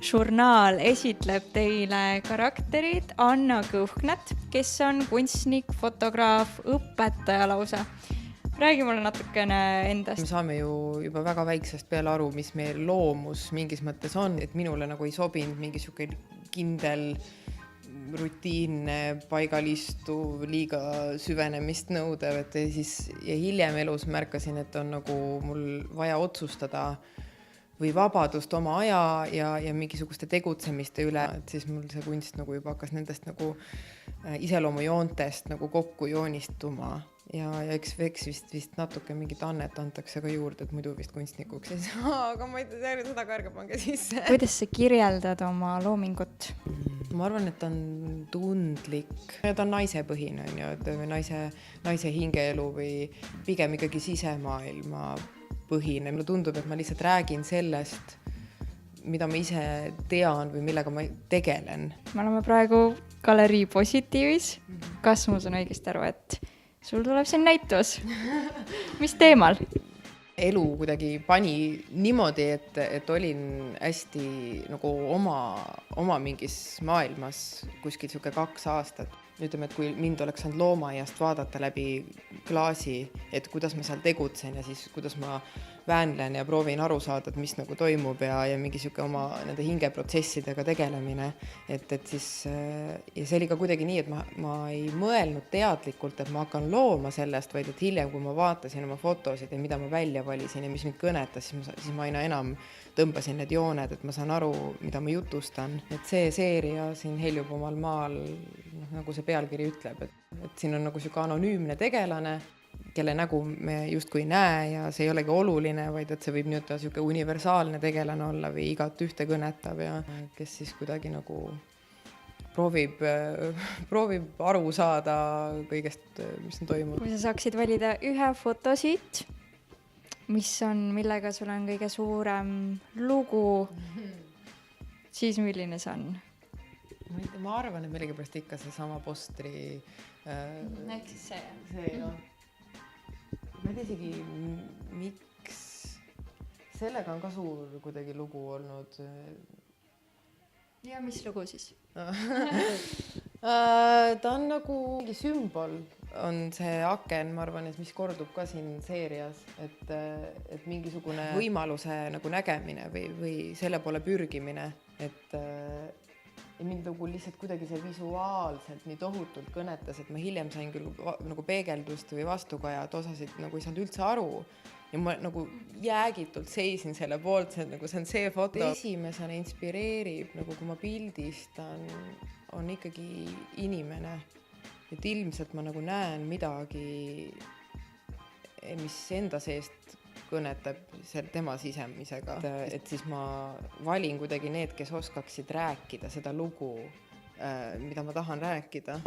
Žurnaal esitleb teile karakterid Anna Kõhknat, kes on kunstnik, fotograaf, õpetaja lausa. Räägi mulle natukene endast. Me saame ju juba väga väiksest peale aru, mis meil loomus mingis mõttes on, et minule nagu ei sobinud mingi siuke kindel rutiinne paigalistu liiga süvenemist nõudev, et ja hiljem elus märkasin, et on nagu mul vaja otsustada või vabadust oma aja ja mingisuguste tegutsemiste üle, et siis mul see kunst nagu juba hakkas nendest nagu iseloomujoontest nagu kokku joonistuma ja eks vist natuke mingit annet antakse ka juurde, et muidu vist kunstnikuks ei saa, aga ma ei tea, seda ka ärge pange sisse. Kuidas sa kirjeldad oma loomingut? Ma arvan, et ta on tundlik. Ta on naisepõhine, naise hingeelu või pigem ikkagi sisemaailma põhine. Mulle tundub, et ma lihtsalt räägin sellest, mida ma ise tean või millega ma tegelen. Me oleme praegu galerii Positiivis. Kas ma saan õigesti aru, et sul tuleb siin näitus? Mis teemal? Elu kuidagi pani niimoodi, et olin hästi nagu oma mingis maailmas kuskil siuke 2 aastat. Ütleme, et kui mind oleks saanud loomaaiast vaadata läbi klaasi, et kuidas ma seal tegutsen ja siis kuidas ma väänlen ja proovin aru saada, et mis nagu toimub ja mingi siuke oma nende hingeprotsessidega tegelemine. Et siis, ja see oli ka kuidagi nii, et ma ei mõelnud teadlikult, et ma hakkan looma sellest, vaid et hiljem, kui ma vaatasin oma fotosid ja mida ma välja valisin ja mis mind kõnetas, siis ma aina enam tõmbasin need jooned, et ma saan aru, mida ma jutustan. Et see seeria siin Heljub omal maal, nagu see pealkiri ütleb, et siin on nagu siuke anonüümne tegelane, kelle nägu me justkui näe ja see ei olegi oluline, vaid et see võib nii-öelda siuke universaalne tegelane olla või igat ühte kõnetav ja kes siis kuidagi nagu proovib aru saada kõigest, mis on toimunud. Kui sa saaksid valida ühe foto siit, millega sul on kõige suurem lugu, siis milline see on? Ma arvan, et millegipärast ikka see sama postri Ehk siis see. Jah. Ma ei tea isegi, miks sellega on ka suur kuidagi lugu olnud. Ja mis lugu siis? Ta on nagu mingi sümbol, on see aken, ma arvan, et mis kordub ka siin seerias, et mingisugune võimaluse nagu nägemine või selle poole pürgimine, et mind nagu lihtsalt kuidagi see visuaalselt nii tohutult kõnetas, et ma hiljem sain küll nagu peegeldust või vastukaja, et osasid nagu ei saanud üldse aru ja ma nagu jäägitult seisin selle poolt, see on see foto. Esimesena inspireerib, nagu kui ma pildistan, on ikkagi inimene, et ilmselt ma nagu näen midagi, mis enda seest kõnetab tema sisemisega, et siis ma valin kuidagi need, kes oskaksid rääkida seda lugu, mida ma tahan rääkida.